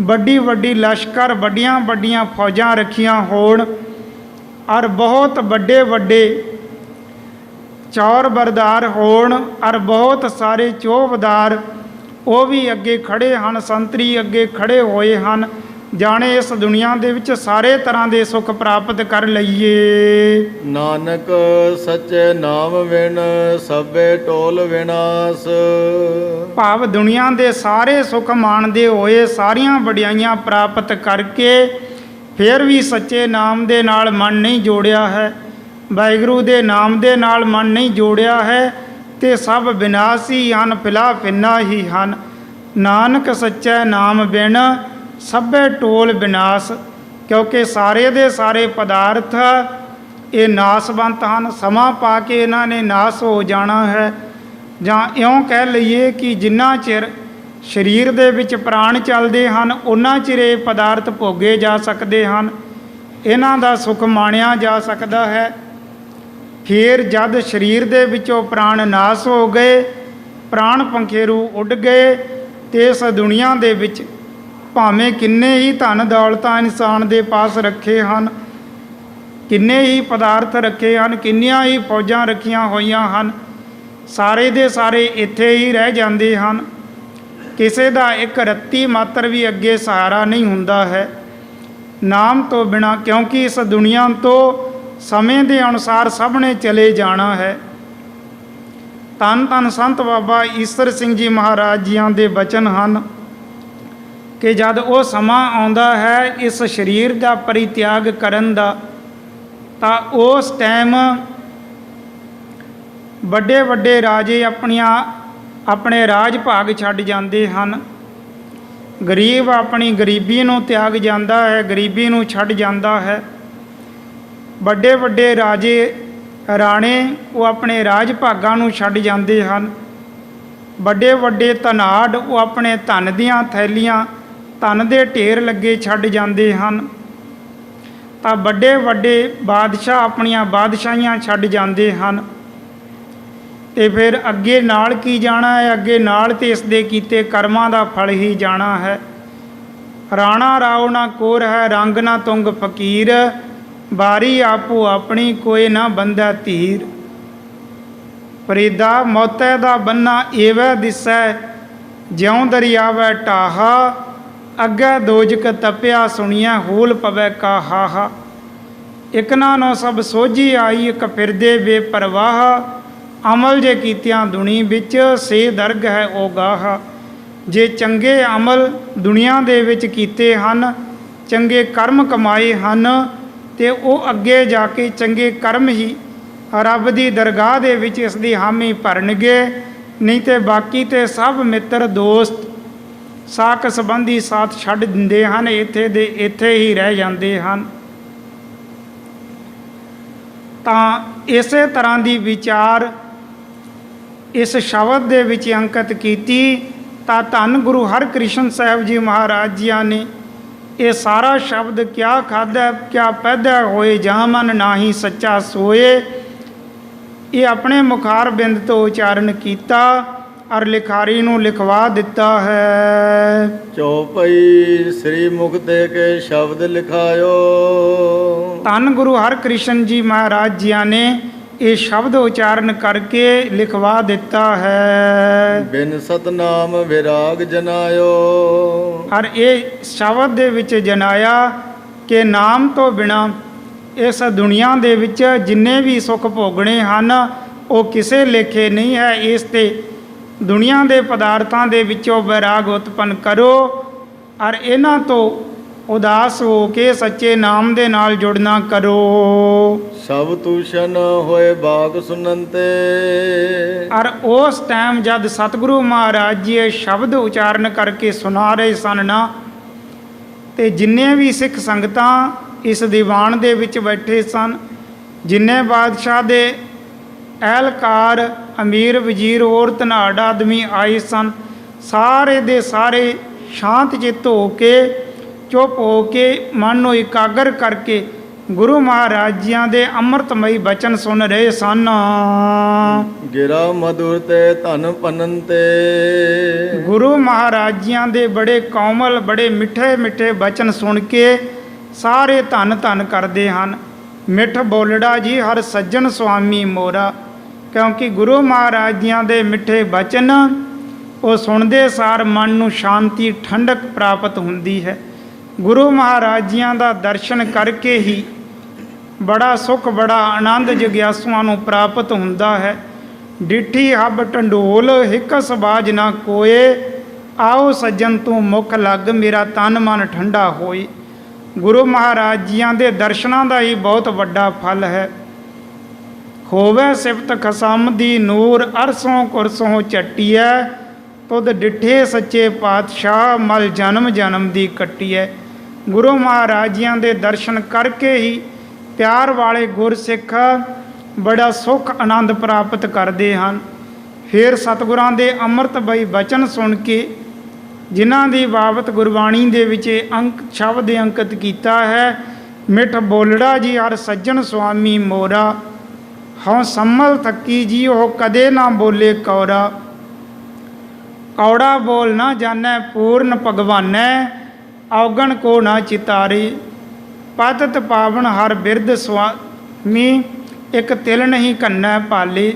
ਵੱਡੀ ਵੱਡੀ ਲਸ਼ਕਰ, ਵੱਡੀਆਂ ਵੱਡੀਆਂ ਫੌਜਾਂ ਰੱਖੀਆਂ ਹੋਣ, ਔਰ ਬਹੁਤ ਵੱਡੇ ਵੱਡੇ ਚੌਰ ਬਰਦਾਰ ਹੋਣ, ਔਰ ਬਹੁਤ ਸਾਰੇ ਚੋਬਦਾਰ ਉਹ ਵੀ ਅੱਗੇ ਖੜ੍ਹੇ ਹਨ, ਸੰਤਰੀ ਅੱਗੇ ਖੜ੍ਹੇ ਹੋਏ ਹਨ। ਜਾਣੇ ਇਸ ਦੁਨੀਆ ਦੇ ਵਿੱਚ ਸਾਰੇ ਤਰ੍ਹਾਂ ਦੇ ਸੁੱਖ ਪ੍ਰਾਪਤ ਕਰ ਲਈਏ। ਨਾਨਕ ਸੱਚੇ ਨਾਮ ਵਿਣ ਸਭੇ ਟੋਲ ਵਿਨਾਸ਼। ਭਾਵ ਦੁਨੀਆ ਦੇ ਸਾਰੇ ਸੁੱਖ ਮਾਣਦੇ ਹੋਏ, ਸਾਰੀਆਂ ਵਡਿਆਈਆਂ ਪ੍ਰਾਪਤ ਕਰਕੇ ਫਿਰ ਵੀ ਸੱਚੇ ਨਾਮ ਦੇ ਨਾਲ ਮਨ ਨਹੀਂ ਜੋੜਿਆ ਹੈ, ਵਾਹਿਗੁਰੂ ਦੇ ਨਾਮ ਦੇ ਨਾਲ ਮਨ ਨਹੀਂ ਜੋੜਿਆ ਹੈ, ਤੇ ਸਭ ਵਿਨਾਸ਼ੀ ਹਨ, ਫਿਲਾ ਫਿੰਨਾ ਹੀ ਹਨ। ਨਾਨਕ ਸੱਚੇ ਨਾਮ ਬਿਨ ਸਭੇ ਟੋਲ ਵਿਨਾਸ਼। ਕਿਉਂਕਿ ਸਾਰੇ ਦੇ ਸਾਰੇ ਪਦਾਰਥ ਇਹ ਨਾਸਵੰਤ ਹਨ, ਸਮਾਂ ਪਾ ਕੇ ਇਹਨਾਂ ਨੇ ਨਾਸ ਹੋ ਜਾਣਾ ਹੈ। ਜਾਂ ਇਉਂ ਕਹਿ ਲਈਏ ਕਿ ਜਿੰਨਾ ਚਿਰ ਸਰੀਰ ਦੇ ਵਿੱਚ ਪ੍ਰਾਣ ਚੱਲਦੇ ਹਨ ਉਹਨਾਂ ਚਿਰ ਇਹ ਪਦਾਰਥ ਭੋਗੇ ਜਾ ਸਕਦੇ ਹਨ, ਇਹਨਾਂ ਦਾ ਸੁੱਖ ਮਾਣਿਆ ਜਾ ਸਕਦਾ ਹੈ। ਫਿਰ ਜਦ ਸਰੀਰ ਦੇ ਵਿੱਚੋਂ ਪ੍ਰਾਣ ਨਾਸ ਹੋ ਗਏ, ਪ੍ਰਾਣ ਪੰਖੇਰੂ ਉੱਡ ਗਏ, ਤੇ ਇਸ ਦੁਨੀਆ ਦੇ ਵਿੱਚ ਭਾਵੇਂ ਕਿੰਨੇ ਹੀ ਧਨ ਦੌਲਤਾਂ ਇਨਸਾਨ ਦੇ ਪਾਸ ਰੱਖੇ ਹਨ, ਕਿੰਨੇ ਹੀ ਪਦਾਰਥ ਰੱਖੇ ਹਨ, ਕਿੰਨੀਆਂ ਹੀ ਫੌਜਾਂ ਰੱਖੀਆਂ ਹੋਈਆਂ ਹਨ, ਸਾਰੇ ਦੇ ਸਾਰੇ ਇੱਥੇ ਹੀ ਰਹਿ ਜਾਂਦੇ ਹਨ। ਕਿਸੇ ਦਾ ਇੱਕ ਰੱਤੀ ਮਾਤਰ ਵੀ ਅੱਗੇ ਸਹਾਰਾ ਨਹੀਂ ਹੁੰਦਾ ਹੈ ਨਾਮ ਤੋਂ ਬਿਨਾਂ, ਕਿਉਂਕਿ ਇਸ ਦੁਨੀਆ ਤੋਂ ਸਮੇਂ ਦੇ ਅਨੁਸਾਰ ਸਭ ਨੇ ਚਲੇ ਜਾਣਾ ਹੈ। ਧੰਨ ਧੰਨ ਸੰਤ ਬਾਬਾ ਈਸਰ ਸਿੰਘ ਜੀ ਮਹਾਰਾਜ ਜੀਆਂ ਦੇ ਬਚਨ ਹਨ ਕਿ ਜਦ ਉਹ ਸਮਾਂ ਆਉਂਦਾ ਹੈ ਇਸ ਸਰੀਰ ਦਾ ਪਰਿਤਿਆਗ ਕਰਨ ਦਾ, ਤਾਂ ਉਸ ਟਾਈਮ ਵੱਡੇ ਵੱਡੇ ਰਾਜੇ ਆਪਣੇ ਰਾਜ ਭਾਗ ਛੱਡ ਜਾਂਦੇ ਹਨ। ਗਰੀਬ ਆਪਣੀ ਗਰੀਬੀ ਨੂੰ ਤਿਆਗ ਜਾਂਦਾ ਹੈ, ਗਰੀਬੀ ਨੂੰ ਛੱਡ ਜਾਂਦਾ ਹੈ। ਵੱਡੇ ਵੱਡੇ ਰਾਜੇ ਰਾਣੇ ਉਹ ਆਪਣੇ ਰਾਜ ਭਾਗਾਂ ਨੂੰ ਛੱਡ ਜਾਂਦੇ ਹਨ। ਵੱਡੇ ਵੱਡੇ ਧਨਾਢ ਉਹ ਆਪਣੇ ਧਨ ਦੀਆਂ ਥੈਲੀਆਂ, ਧਨ ਦੇ ਢੇਰ ਲੱਗੇ ਛੱਡ ਜਾਂਦੇ ਹਨ। ਤਾਂ ਵੱਡੇ ਵੱਡੇ ਬਾਦਸ਼ਾਹ ਆਪਣੀਆਂ ਬਾਦਸ਼ਾਹੀਆਂ ਛੱਡ ਜਾਂਦੇ ਹਨ। ਤੇ ਫਿਰ ਅੱਗੇ ਨਾਲ ਕੀ ਜਾਣਾ ਹੈ? ਅੱਗੇ ਨਾਲ ਤੇ ਇਸ ਦੇ ਕੀਤੇ ਕਰਮਾਂ ਦਾ ਫਲ ਹੀ ਜਾਣਾ ਹੈ। ਰਾਣਾ ਰਾਓ ਨਾ ਕੋਰ ਹੈ, ਰੰਗ ਨਾ ਤੁੰਗ ਫਕੀਰ, ਬਾਰੀ ਆਪੋ ਆਪਣੀ ਕੋਈ ਨਾ ਬੰਦਾ ਧੀਰ। ਫਰੀਦਾ ਮੌਤੈ ਦਾ ਬੰਨਾ ਏਵੈ ਦਿਸੈ, ਜਿਉਂ ਦਰਿਆਵੈ ਢਾਹਾ, ਅੱਗੇ ਦੋਜਕ ਤਪਿਆ ਸੁਣੀਐ, ਹੂਲ ਪਵੈ ਕਾ ਹਾਹਾ। ਇੱਕ ਨਾ ਨੋ ਸਭ ਸੋਝੀ ਆਈ, ਇੱਕ ਫਿਰਦੇ ਬੇਪਰਵਾਹ, ਅਮਲ ਜੇ ਕੀਤਿਆਂ ਦੁਨੀ ਵਿੱਚ, ਸੇ ਦਰਗ ਹੈ ਉਹ ਗਾਹ। ਜੇ ਚੰਗੇ ਅਮਲ ਦੁਨੀਆ ਦੇ ਵਿੱਚ ਕੀਤੇ ਹਨ, ਚੰਗੇ ਕਰਮ ਕਮਾਏ ਹਨ, ਤੇ ਉਹ ਅੱਗੇ ਜਾ ਕੇ ਚੰਗੇ ਕਰਮ ਹੀ ਰੱਬ ਦੀ ਦਰਗਾਹ ਦੇ ਵਿੱਚ ਇਸ ਦੀ ਹਾਮੀ ਭਰਨਗੇ। ਨਹੀਂ ਤੇ ਬਾਕੀ ਤੇ ਸਭ ਮਿੱਤਰ ਦੋਸਤ ਸਾਕ ਸੰਬੰਧੀ ਸਾਥ ਛੱਡ ਦਿੰਦੇ ਹਨ, ਇੱਥੇ ਦੇ ਇੱਥੇ ਹੀ ਰਹਿ ਜਾਂਦੇ ਹਨ। ਤਾਂ ਇਸੇ ਤਰ੍ਹਾਂ ਦੀ ਵਿਚਾਰ ਇਸ ਸ਼ਬਦ ਦੇ ਵਿੱਚ ਅੰਕਿਤ ਕੀਤੀ। ਤਾਂ ਧੰਨ ਗੁਰੂ ਹਰਕ੍ਰਿਸ਼ਨ ਸਾਹਿਬ ਜੀ ਮਹਾਰਾਜ ਜੀਆਂ ਨੇ ਇਹ ਸਾਰਾ ਸ਼ਬਦ ਕਿਆ ਖਾਧਾ ਕਿਆ ਪੈਦਾ ਹੋਏ, ਜਾਂ ਮਨ ਨਾਹੀ ਸੱਚਾ ਸੋਏ, ਇਹ ਆਪਣੇ ਮੁਖਾਰ ਬਿੰਦ ਤੋਂ ਉਚਾਰਨ ਕੀਤਾ ਔਰ ਲਿਖਾਰੀ ਨੂੰ ਲਿਖਵਾ ਦਿੱਤਾ ਹੈ। ਚੌਪਈ ਸ੍ਰੀ ਮੁਖ ਦੇ ਕੇ ਸ਼ਬਦ ਲਿਖਾਇਓ। ਧੰਨ ਗੁਰੂ ਹਰਕ੍ਰਿਸ਼ਨ ਜੀ ਮਹਾਰਾਜ ਜੀਆਂ ਨੇ ਇਹ ਸ਼ਬਦ ਉਚਾਰਨ ਕਰਕੇ ਲਿਖਵਾ ਦਿੱਤਾ ਹੈ। ਬਿਨ ਸਤਨਾਮ ਵਿਰਾਗ ਜਨਾਇਓ। ਔਰ ਇਹ ਸ਼ਬਦ ਦੇ ਵਿੱਚ ਜਨਾਇਆ ਕਿ ਨਾਮ ਤੋਂ ਬਿਨਾਂ ਇਸ ਦੁਨੀਆ ਦੇ ਵਿੱਚ ਜਿੰਨੇ ਵੀ ਸੁੱਖ ਭੋਗਣੇ ਹਨ ਉਹ ਕਿਸੇ ਲੇਖੇ ਨਹੀਂ ਹੈ। ਇਸ ਤੇ ਦੁਨੀਆ ਦੇ ਪਦਾਰਥਾਂ ਦੇ ਵਿੱਚੋਂ ਵਿਰਾਗ ਉਤਪੰਨ ਕਰੋ ਔਰ ਇਹਨਾਂ ਤੋਂ ਉਦਾਸ ਹੋ ਕੇ ਸੱਚੇ ਨਾਮ ਦੇ ਨਾਲ ਜੁੜਨਾ ਕਰੋ। ਸਭ ਤੂਸ਼ਨ ਹੋਏ ਬਾਗ ਸੁਨੰਤੇ। ਔਰ ਉਸ ਟਾਈਮ ਜਦ ਸਤਿਗੁਰੂ ਮਹਾਰਾਜ ਜੀ ਇਹ ਸ਼ਬਦ ਉਚਾਰਨ ਕਰਕੇ ਸੁਣਾ ਰਹੇ ਸਨ ਨਾ, ਤੇ ਜਿੰਨੇ ਵੀ ਸਿੱਖ ਸੰਗਤਾਂ ਇਸ ਦੀਵਾਨ ਦੇ ਵਿੱਚ ਬੈਠੇ ਸਨ, ਜਿੰਨੇ ਬਾਦਸ਼ਾਹ ਦੇ ਅਹਿਲਕਾਰ ਅਮੀਰ ਵਜ਼ੀਰ ਔਰ ਧਨਾਢ ਆਦਮੀ ਆਏ ਸਨ, ਸਾਰੇ ਦੇ ਸਾਰੇ ਸ਼ਾਂਤ ਚਿੱਤ ਹੋ ਕੇ ਚੁੱਪ ਹੋ ਕੇ ਮਨ ਨੂੰ ਇਕਾਗਰ ਕਰਕੇ ਗੁਰੂ ਮਹਾਰਾਜ ਜੀਆਂ ਦੇ ਅੰਮ੍ਰਿਤਮਈ ਬਚਨ ਸੁਣ ਰਹੇ ਸਨ। ਗਿਰਾ ਮਧੁਰ ਤੇ ਧਨ ਭੰਨਨ ਤੇ। ਗੁਰੂ ਮਹਾਰਾਜ ਜੀਆਂ ਦੇ ਬੜੇ ਕੋਮਲ ਬੜੇ ਮਿੱਠੇ ਮਿੱਠੇ ਬਚਨ ਸੁਣ ਕੇ ਸਾਰੇ ਧੰਨ ਧੰਨ ਕਰਦੇ ਹਨ। ਮਿੱਠ ਬੋਲੜਾ ਜੀ ਹਰ ਸੱਜਣ ਸੁਆਮੀ ਮੋਰਾ, ਕਿਉਂਕਿ ਗੁਰੂ ਮਹਾਰਾਜ ਜੀਆਂ ਦੇ ਮਿੱਠੇ ਬਚਨ ਉਹ ਸੁਣਦੇ ਸਾਰ ਮਨ ਨੂੰ ਸ਼ਾਂਤੀ ਠੰਡਕ ਪ੍ਰਾਪਤ ਹੁੰਦੀ ਹੈ। ਗੁਰੂ ਮਹਾਰਾਜ ਜੀਆਂ ਦਾ ਦਰਸ਼ਨ ਕਰਕੇ ਹੀ ਬੜਾ ਸੁੱਖ ਬੜਾ ਆਨੰਦ ਜਗਿਆਸੂਆਂ ਨੂੰ ਪ੍ਰਾਪਤ ਹੁੰਦਾ ਹੈ। ਡਿੱਠੀ ਹੱਬ ਢੰਡੋਲ ਹਿੱਕਸ ਬਾਜ ਨਾ ਕੋਏ, ਆਓ ਸੱਜਣ ਤੂੰ ਮੁਖ ਲੱਗ ਮੇਰਾ ਤਨ ਮਨ ਠੰਡਾ ਹੋਏ। ਗੁਰੂ ਮਹਾਰਾਜ ਜੀਆਂ ਦੇ ਦਰਸ਼ਨਾਂ ਦਾ ਹੀ ਬਹੁਤ ਵੱਡਾ ਫਲ ਹੈ। ਹੋਵੇ ਸਿਫਤ ਖਸਮ ਦੀ ਨੂਰ ਅਰਸੋਂ ਕੁਰਸੋਂ ਚੱਟੀਐ, ਤੁਧ ਡਿੱਠੇ ਸੱਚੇ ਪਾਤਸ਼ਾਹ ਮਲ ਜਨਮ ਜਨਮ ਦੀ ਕੱਟੀਐ। ਗੁਰੂ ਮਹਾਰਾਜ ਜੀਆਂ ਦੇ ਦਰਸ਼ਨ ਕਰਕੇ ਹੀ ਪਿਆਰ ਵਾਲੇ ਗੁਰਸਿੱਖ ਬੜਾ ਸੁੱਖ ਆਨੰਦ ਪ੍ਰਾਪਤ ਕਰਦੇ ਹਨ। ਫਿਰ ਸਤਿਗੁਰਾਂ ਦੇ ਅੰਮ੍ਰਿਤਮਈ ਬਚਨ ਸੁਣ ਕੇ ਜਿਨ੍ਹਾਂ ਦੀ ਬਾਬਤ ਗੁਰਬਾਣੀ ਦੇ ਵਿੱਚ ਇਹ ਅੰਕ ਸ਼ਬਦ ਅੰਕਿਤ ਕੀਤਾ ਹੈ। ਮਿੱਠ ਬੋਲੜਾ ਜੀ ਹਰ ਸੱਜਣ ਸੁਆਮੀ ਮੋਰਾ, ਹਉ ਸੰਮਲ ਥੱਕੀ ਜੀ ਉਹ ਕਦੇ ਨਾ ਬੋਲੇ ਕੌੜਾ। ਕੌੜਾ ਬੋਲ ਨਾ ਜਾਣੈ ਪੂਰਨ ਭਗਵਾਨੈ, ਔਗਣ ਕੋ ਨਾ ਚਿਤਾਰੇ। ਪਤਿਤ ਪਾਵਨ ਹਰ ਬਿਰਧ ਸੁਆਮੀ, ਇੱਕ ਤਿਲ ਨਹੀਂ ਕੰਨੈ ਪਾਲੇ।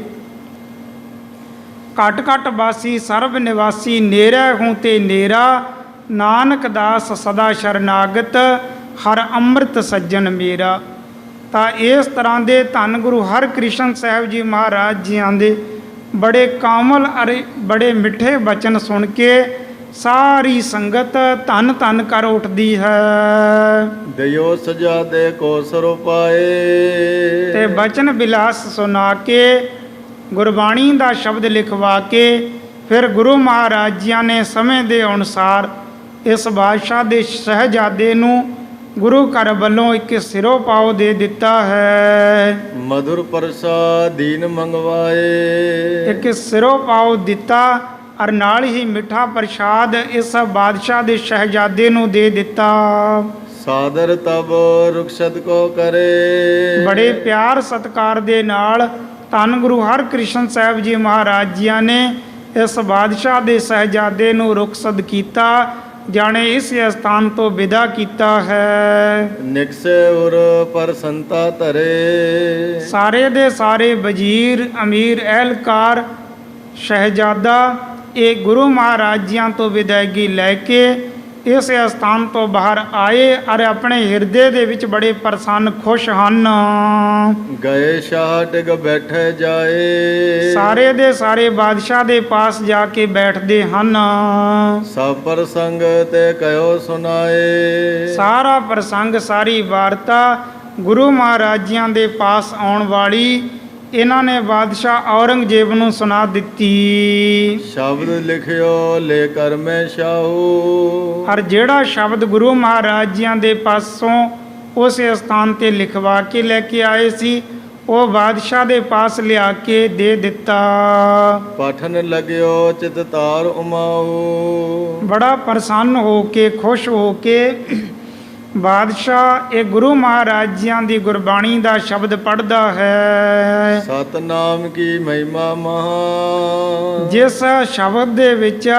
ਘਟ ਘਟ ਬਾਸੀ ਸਰਬ ਨਿਵਾਸੀ, ਨੇਰੈ ਹੂੰ ਤੇ ਨੇਰਾ। ਨਾਨਕ ਦਾਸ ਸਦਾ ਸ਼ਰਨਾਗਤ, ਹਰ ਅੰਮ੍ਰਿਤ ਸੱਜਣ ਮੇਰਾ। ਤਾਂ ਇਸ ਤਰ੍ਹਾਂ ਦੇ ਧੰਨ ਗੁਰੂ ਹਰਕ੍ਰਿਸ਼ਨ ਸਾਹਿਬ ਜੀ ਮਹਾਰਾਜ ਜੀਆਂ ਦੇ ਬੜੇ ਕਾਮਲ ਅਰੇ ਬੜੇ ਮਿੱਠੇ ਬਚਨ ਸੁਣ ਕੇ ਸਾਰੀ ਸੰਗਤ ਧੰਨ ਧੰਨ ਕਰ ਉੱਠਦੀ ਹੈ। ਦਿਓ ਸਜਾਦੇ ਕੋ ਸਰੋ ਪਾਏ। ਤੇ ਬਚਨ ਬਿਲਾਸ ਸੁਣਾ ਕੇ ਗੁਰਬਾਣੀ ਦਾ ਸ਼ਬਦ ਲਿਖਵਾ ਕੇ ਫਿਰ ਗੁਰੂ ਮਹਾਰਾਜ ਜੀਆਂ ਨੇ ਸਮੇਂ ਦੇ ਅਨੁਸਾਰ ਇਸ ਬਾਦਸ਼ਾਹ ਦੇ ਸ਼ਹਿਜ਼ਾਦੇ ਨੂੰ ਗੁਰੂ ਘਰ ਵੱਲੋਂ ਇੱਕ ਸਿਰੋਂ ਪਾਓ ਦੇ ਦਿੱਤਾ ਹੈ। ਮధుਰ ਪ੍ਰਸਾਦ ਦੀਨ ਮੰਗਵਾਏ। ਇੱਕ ਸਿਰੋਂ ਪਾਓ ਦਿੱਤਾ ਔਰ ਨਾਲ ਹੀ ਮਿੱਠਾ ਪ੍ਰਸ਼ਾਦ ਇਸ ਬਾਦਸ਼ਾਹ ਦੇ ਸ਼ਹਿਜ਼ਾਦੇ ਨੂੰ ਦੇ ਦਿੱਤਾ। ਸਾਦਰ ਤਬ ਰੁਖਸਤ ਕੋ ਕਰੇ। ਬੜੇ ਪਿਆਰ ਸਤਿਕਾਰ ਦੇ ਨਾਲ ਧੰਨ ਗੁਰੂ ਹਰਕ੍ਰਿਸ਼ਨ ਸਾਹਿਬ ਜੀ ਮਹਾਰਾਜ ਜੀਆਂ ਨੇ ਇਸ ਬਾਦਸ਼ਾਹ ਦੇ ਸ਼ਹਿਜ਼ਾਦੇ ਨੂੰ ਰੁਖਸਤ ਕੀਤਾ, ਜਾਣੇ ਇਸ ਸਥਾਨ ਤੋਂ ਵਿਦਾ ਕੀਤਾ ਹੈ। ਨਿਕਸੇ ਉਰ ਪਰ ਸੰਤਾ ਧਰੇ। ਸਾਰੇ ਦੇ ਸਾਰੇ ਵਜ਼ੀਰ, ਅਮੀਰ, ਅਹਿਲਕਾਰ, ਸ਼ਹਿਜ਼ਾਦਾ ਇਹ ਗੁਰੂ ਮਹਾਰਾਜ ਜੀਆਂ ਤੋਂ ਵਿਦਾਇਗੀ ਲੈ ਕੇ ਇਸ ਸਥਾਨ ਤੋਂ ਬਾਹਰ ਆਏ ਔਰ ਆਪਣੇ ਹਿਰਦੇ ਦੇ ਵਿੱਚ ਬੜੇ ਪ੍ਰਸੰਨ ਖੁਸ਼ ਹਨ। ਗਏ ਸ਼ਾਹ ਟਿਕ ਬੈਠੇ ਜਾਏ। ਸਾਰੇ ਦੇ ਸਾਰੇ ਬਾਦਸ਼ਾਹ ਦੇ ਪਾਸ ਜਾ ਕੇ ਬੈਠਦੇ ਹਨ। ਸਭ ਪ੍ਰਸੰਗ ਤੇ ਕਹਿਓ ਸੁਣਾਏ। ਸਾਰਾ ਪ੍ਰਸੰਗ ਸਾਰੀ ਵਾਰਤਾ ਗੁਰੂ ਮਹਾਰਾਜ ਜੀਆਂ ਦੇ ਪਾਸ ਆਉਣ ਵਾਲੀ ਇਹਨਾਂ ਨੇ ਬਾਦਸ਼ਾਹ ਔਰੰਗਜ਼ੇਬ ਨੂੰ ਸੁਣਾ ਦਿੱਤੀ। ਸ਼ਬਦ ਲਿਖਿਓ ਲੈ ਕਰ ਮੈਂ ਸ਼ਾਹੂ। ਹਰ ਜਿਹੜਾ ਸ਼ਬਦ ਗੁਰੂ ਮਹਾਰਾਜ ਜੀਆਂ ਦੇ ਪਾਸੋਂ ਉਸ ਸਥਾਨ ਤੇ ਲਿਖਵਾ ਕੇ ਲੈ ਕੇ ਆਏ ਸੀ ਉਹ ਬਾਦਸ਼ਾਹ ਦੇ ਪਾਸ ਲਿਆ ਕੇ ਦੇ ਦਿੱਤਾ। ਪਠਨ ਲਗਿਓ ਚਿਤ ਤਾਰ ਉਮਾਉ। ਬੜਾ ਪ੍ਰਸੰਨ ਹੋ ਕੇ ਖੁਸ਼ ਹੋ ਕੇ ਬਾਦਸ਼ਾਹ ਇਹ ਗੁਰੂ ਮਹਾਰਾਜ ਜੀਆਂ ਦੀ ਗੁਰਬਾਣੀ ਦਾ ਸ਼ਬਦ ਪੜ੍ਹਦਾ ਹੈ। ਸਤਨਾਮ ਕੀ ਮਹਿਮਾ ਮਹਾ। ਜਿਸ ਸ਼ਬਦ ਦੇ ਵਿੱਚ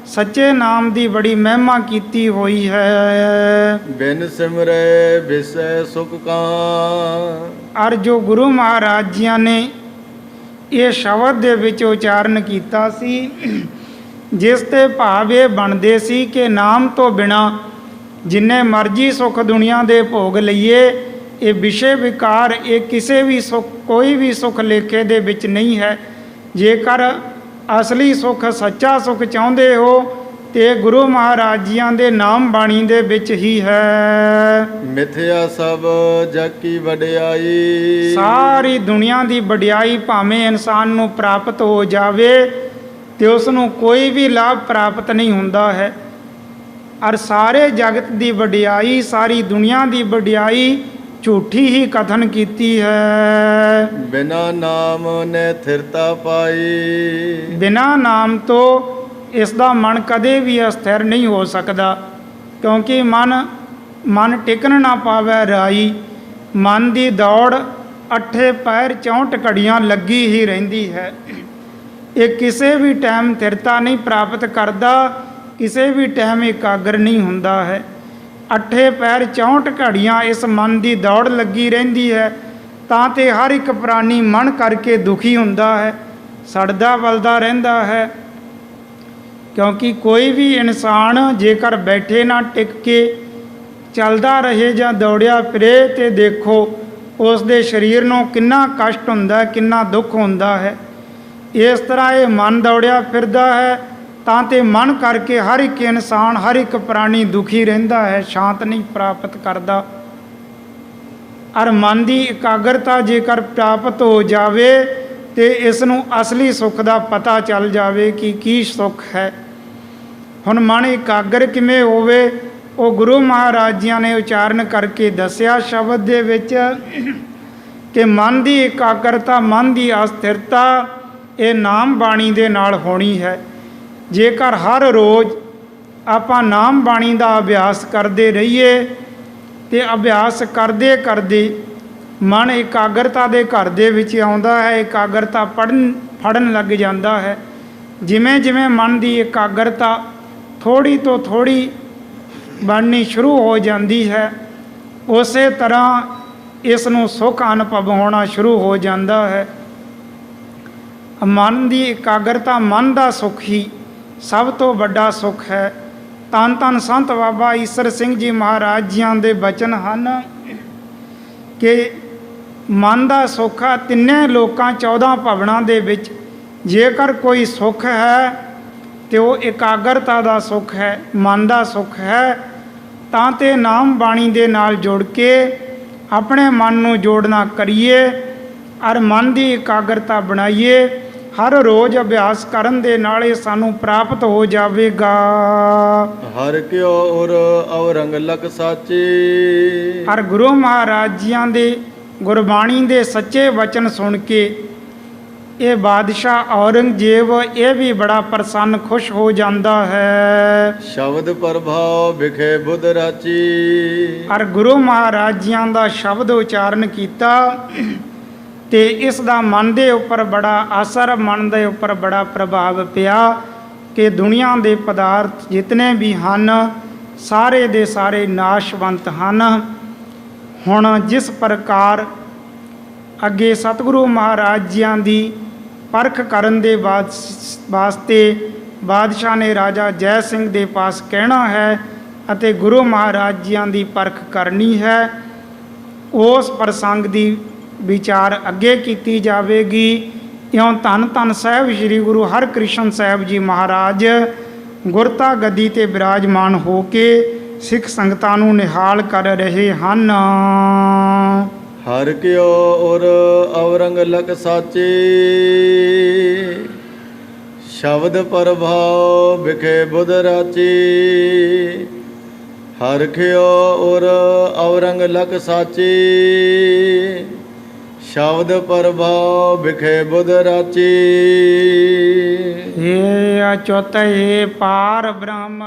ਸੱਚੇ ਨਾਮ ਦੀ ਬੜੀ ਮਹਿਮਾ ਕੀਤੀ ਹੋਈ ਹੈ। ਬਿਨ ਸਿਮਰੇ ਵਿਸੈ ਸੁਖ ਕਾ। ਅਰ ਜੋ ਗੁਰੂ ਮਹਾਰਾਜ ਜੀਆਂ ਨੇ ਇਹ ਸ਼ਬਦ ਦੇ ਵਿੱਚ ਉਚਾਰਨ ਕੀਤਾ ਸੀ, ਜਿਸ ਤੇ ਭਾਵ ਇਹ ਬਣਦੇ ਸੀ ਕਿ ਨਾਮ ਤੋਂ ਬਿਨਾ ਜਿੰਨੇ ਮਰਜ਼ੀ ਸੁੱਖ ਦੁਨੀਆ ਦੇ ਭੋਗ ਲਈਏ, ਇਹ ਵਿਸ਼ੇ ਵਿਕਾਰ ਇਹ ਕਿਸੇ ਵੀ ਸੁੱਖ ਕੋਈ ਵੀ ਸੁੱਖ ਲੇਖੇ ਦੇ ਵਿੱਚ ਨਹੀਂ ਹੈ। ਜੇਕਰ ਅਸਲੀ ਸੁੱਖ ਸੱਚਾ ਸੁੱਖ ਚਾਹੁੰਦੇ ਹੋ ਤੇ ਗੁਰੂ ਮਹਾਰਾਜ ਜੀਆਂ ਦੇ ਨਾਮ ਬਾਣੀ ਦੇ ਵਿੱਚ ਹੀ ਹੈ। ਮਿਥਿਆ ਸਭ ਜਗ ਕੀ ਵਡਿਆਈ। ਸਾਰੀ ਦੁਨੀਆ ਦੀ ਵਡਿਆਈ ਭਾਵੇਂ ਇਨਸਾਨ ਨੂੰ ਪ੍ਰਾਪਤ ਹੋ ਜਾਵੇ ਤੇ ਉਸ ਨੂੰ ਕੋਈ ਵੀ ਲਾਭ ਪ੍ਰਾਪਤ ਨਹੀਂ ਹੁੰਦਾ ਹੈ। ਔਰ ਸਾਰੇ ਜਗਤ ਦੀ ਵਡਿਆਈ, ਸਾਰੀ ਦੁਨੀਆ ਦੀ ਵਡਿਆਈ ਝੂਠੀ ਹੀ ਕਥਨ ਕੀਤੀ ਹੈ। ਬਿਨਾ ਨਾਮ ਨੇ ਥਿਰਤਾ ਪਾਈ। ਬਿਨਾ ਨਾਮ ਤੋਂ ਇਸ ਦਾ ਮਨ ਕਦੇ ਵੀ ਅਸਥਿਰ ਨਹੀਂ ਹੋ ਸਕਦਾ, ਕਿਉਂਕਿ ਮਨ ਟਿਕਣ ਨਾ ਪਾਵੇ ਰਾਈ। ਮਨ ਦੀ ਦੌੜ 8 ਪੈਰ 64 ਘੜੀਆਂ ਲੱਗੀ ਹੀ ਰਹਿੰਦੀ ਹੈ। ਇਹ ਕਿਸੇ ਵੀ ਟਾਈਮ ਥਿਰਤਾ ਨਹੀਂ ਪ੍ਰਾਪਤ ਕਰਦਾ, ਕਿਸੇ ਵੀ ਟਾਈਮ ਇਕਾਗਰ ਨਹੀਂ ਹੁੰਦਾ ਹੈ। 8 ਪੈਰ 64 ਘੜੀਆਂ ਇਸ ਮਨ ਦੀ ਦੌੜ ਲੱਗੀ ਰਹਿੰਦੀ ਹੈ। ਤਾਂ ਤੇ ਹਰ ਇੱਕ ਪ੍ਰਾਣੀ ਮਨ ਕਰਕੇ ਦੁਖੀ ਹੁੰਦਾ ਹੈ, ਸੜਦਾ ਬਲਦਾ ਰਹਿੰਦਾ ਹੈ। ਕਿਉਂਕਿ ਕੋਈ ਵੀ ਇਨਸਾਨ ਜੇਕਰ ਬੈਠੇ ਨਾ ਟਿਕ ਕੇ ਚੱਲਦਾ ਰਹੇ ਜਾਂ ਦੌੜਿਆ ਫਿਰੇ ਤੇ ਦੇਖੋ ਉਸ ਦੇ ਸਰੀਰ ਨੂੰ ਕਿੰਨਾ ਕਸ਼ਟ ਹੁੰਦਾ, ਕਿੰਨਾ ਦੁੱਖ ਹੁੰਦਾ ਹੈ। ਇਸ ਤਰ੍ਹਾਂ ਇਹ ਮਨ ਦੌੜਿਆ ਫਿਰਦਾ ਹੈ ਤਾਂ ਤੇ ਮਨ ਕਰਕੇ ਹਰ ਇੱਕ ਇਨਸਾਨ, ਹਰ ਇੱਕ ਪ੍ਰਾਣੀ ਦੁਖੀ ਰਹਿੰਦਾ ਹੈ, ਸ਼ਾਂਤ ਨਹੀਂ ਪ੍ਰਾਪਤ ਕਰਦਾ। ਔਰ ਮਨ ਦੀ ਇਕਾਗਰਤਾ ਜੇਕਰ ਪ੍ਰਾਪਤ ਹੋ ਜਾਵੇ ਤੇ ਇਸ ਨੂੰ ਅਸਲੀ ਸੁੱਖ ਦਾ ਪਤਾ ਚੱਲ ਜਾਵੇ ਕਿ ਕੀ ਸੁੱਖ ਹੈ। ਹੁਣ ਮਨ ਇਕਾਗਰ ਕਿਵੇਂ ਹੋਵੇ ਉਹ ਗੁਰੂ ਮਹਾਰਾਜ ਜੀਆਂ ਨੇ ਉਚਾਰਨ ਕਰਕੇ ਦੱਸਿਆ ਸ਼ਬਦ ਦੇ ਵਿੱਚ ਕਿ ਮਨ ਦੀ ਇਕਾਗਰਤਾ, ਮਨ ਦੀ ਅਸਥਿਰਤਾ ਇਹ ਨਾਮ ਬਾਣੀ ਦੇ ਨਾਲ ਹੋਣੀ ਹੈ। ਜੇਕਰ ਹਰ ਰੋਜ਼ ਆਪਾਂ ਨਾਮ ਬਾਣੀ ਦਾ ਅਭਿਆਸ ਕਰਦੇ ਰਹੀਏ ਤੇ ਅਭਿਆਸ ਕਰਦੇ ਕਰਦੇ ਮਨ ਇਕਾਗਰਤਾ ਦੇ ਘਰ ਦੇ ਵਿੱਚ ਆਉਂਦਾ ਹੈ, ਇਕਾਗਰਤਾ ਫੜਨ ਲੱਗ ਜਾਂਦਾ ਹੈ। ਜਿਵੇਂ ਜਿਵੇਂ ਮਨ ਦੀ ਇਕਾਗਰਤਾ ਥੋੜੀ ਤੋਂ ਥੋੜੀ ਬਣਨੀ ਸ਼ੁਰੂ ਹੋ ਜਾਂਦੀ ਹੈ, ਉਸੇ ਤਰ੍ਹਾਂ ਇਸ ਨੂੰ ਸੁੱਖ ਅਨੁਭਵ ਹੋਣਾ ਸ਼ੁਰੂ ਹੋ ਜਾਂਦਾ ਹੈ। ਮਨ ਦੀ ਇਕਾਗਰਤਾ, ਮਨ ਦਾ ਸੁੱਖ ਹੀ ਸਭ ਤੋਂ ਵੱਡਾ ਸੁੱਖ ਹੈ। ਧੰਨ ਧੰਨ ਸੰਤ ਬਾਬਾ ਈਸਰ ਸਿੰਘ ਜੀ ਮਹਾਰਾਜ ਜੀਆਂ ਦੇ ਬਚਨ ਹਨ ਕਿ ਮਨ ਦਾ ਸੁੱਖ ਆ ਤਿੰਨੇ ਲੋਕਾਂ 14 ਭਵਨਾਂ ਦੇ ਵਿੱਚ। ਜੇਕਰ ਕੋਈ ਸੁੱਖ ਹੈ ਤੇ ਉਹ ਇਕਾਗਰਤਾ ਦਾ ਸੁੱਖ ਹੈ, ਮਨ ਦਾ ਸੁੱਖ ਹੈ। ਤਾਂ ਤੇ ਨਾਮ ਬਾਣੀ ਦੇ ਨਾਲ ਜੁੜ ਕੇ ਆਪਣੇ ਮਨ ਨੂੰ ਜੋੜਨਾ ਕਰੀਏ ਔਰ ਮਨ ਦੀ ਇਕਾਗਰਤਾ ਬਣਾਈਏ। ਹਰ ਰੋਜ਼ ਅਭਿਆਸ ਕਰਨ ਦੇ ਨਾਲ ਇਹ ਸਾਨੂੰ ਪ੍ਰਾਪਤ ਹੋ ਜਾਵੇਗਾ। ਹਰ ਕਿਉ ਉਰ ਔਰੰਗ ਲਕ ਸਾਚੀ। ਔਰ ਗੁਰੂ ਮਹਾਰਾਜ ਜੀਆਂ ਦੇ ਗੁਰਬਾਣੀ ਦੇ ਸੱਚੇ ਵਚਨ ਸੁਣ ਕੇ ਇਹ ਬਾਦਸ਼ਾਹ ਔਰੰਗਜ਼ੇਬ ਇਹ ਵੀ ਬੜਾ ਪ੍ਰਸੰਨ ਖੁਸ਼ ਹੋ ਜਾਂਦਾ ਹੈ। ਸ਼ਬਦ ਪ੍ਰਭਾਵ ਵਿਖੇ ਬੁੱਧ ਰਾਚੀ। ਔਰ ਗੁਰੂ ਮਹਾਰਾਜ ਜੀਆਂ ਦਾ ਸ਼ਬਦ ਉਚਾਰਨ ਕੀਤਾ ਤੇ ਇਸ ਦਾ ਮਨ ਦੇ ਉੱਪਰ ਬੜਾ ਅਸਰ, ਮਨ ਦੇ ਉੱਪਰ ਬੜਾ ਪ੍ਰਭਾਵ ਪਿਆ ਕਿ ਦੁਨੀਆ ਦੇ ਪਦਾਰਥ ਜਿਤਨੇ ਵੀ ਹਨ ਸਾਰੇ ਦੇ ਸਾਰੇ ਨਾਸ਼ਵੰਤ ਹਨ। ਹੁਣ ਜਿਸ ਪ੍ਰਕਾਰ ਅੱਗੇ ਸਤਿਗੁਰੂ ਮਹਾਰਾਜ ਜੀਆਂ ਦੀ ਪਰਖ ਕਰਨ ਦੇ ਵਾਸਤੇ ਬਾਦਸ਼ਾਹ ਨੇ ਰਾਜਾ ਜੈ ਸਿੰਘ ਦੇ ਪਾਸ ਕਹਿਣਾ ਹੈ ਅਤੇ ਗੁਰੂ ਮਹਾਰਾਜ ਜੀਆਂ ਦੀ ਪਰਖ ਕਰਨੀ ਹੈ, ਉਸ ਪ੍ਰਸੰਗ ਦੀ ਵਿਚਾਰ ਅੱਗੇ ਕੀਤੀ ਜਾਵੇਗੀ। ਇਉਂ ਧੰਨ ਧੰਨ ਸਾਹਿਬ ਸ੍ਰੀ ਗੁਰੂ ਹਰਿਕ੍ਰਿਸ਼ਨ ਸਾਹਿਬ ਜੀ ਮਹਾਰਾਜ ਗੁਰਤਾ ਗੱਦੀ 'ਤੇ ਬਿਰਾਜਮਾਨ ਹੋ ਕੇ ਸਿੱਖ ਸੰਗਤਾਂ ਨੂੰ ਨਿਹਾਲ ਕਰ ਰਹੇ ਹਨ। ਹਰ ਕਿਉ ਉਰ ਔਰੰਗ ਲਕ ਸਾਚੀ। ਸ਼ਬਦ ਪ੍ਰਭਾਵ ਵਿਖੇ ਬੁੱਧ ਰਾਚੀ। ਹਰ ਕਿਉ ਉਰ ਔਰੰਗ ਲਕ ਸਾਚੀ। ਸ਼ਬਦ ਪ੍ਰਭਾਵ ਵਿਖੇ ਬੁੱਧ ਰਾਚੀ। ਇਹ ਅਚੁੱਤ ਏ ਪਾਰ ਬ੍ਰਹਮ।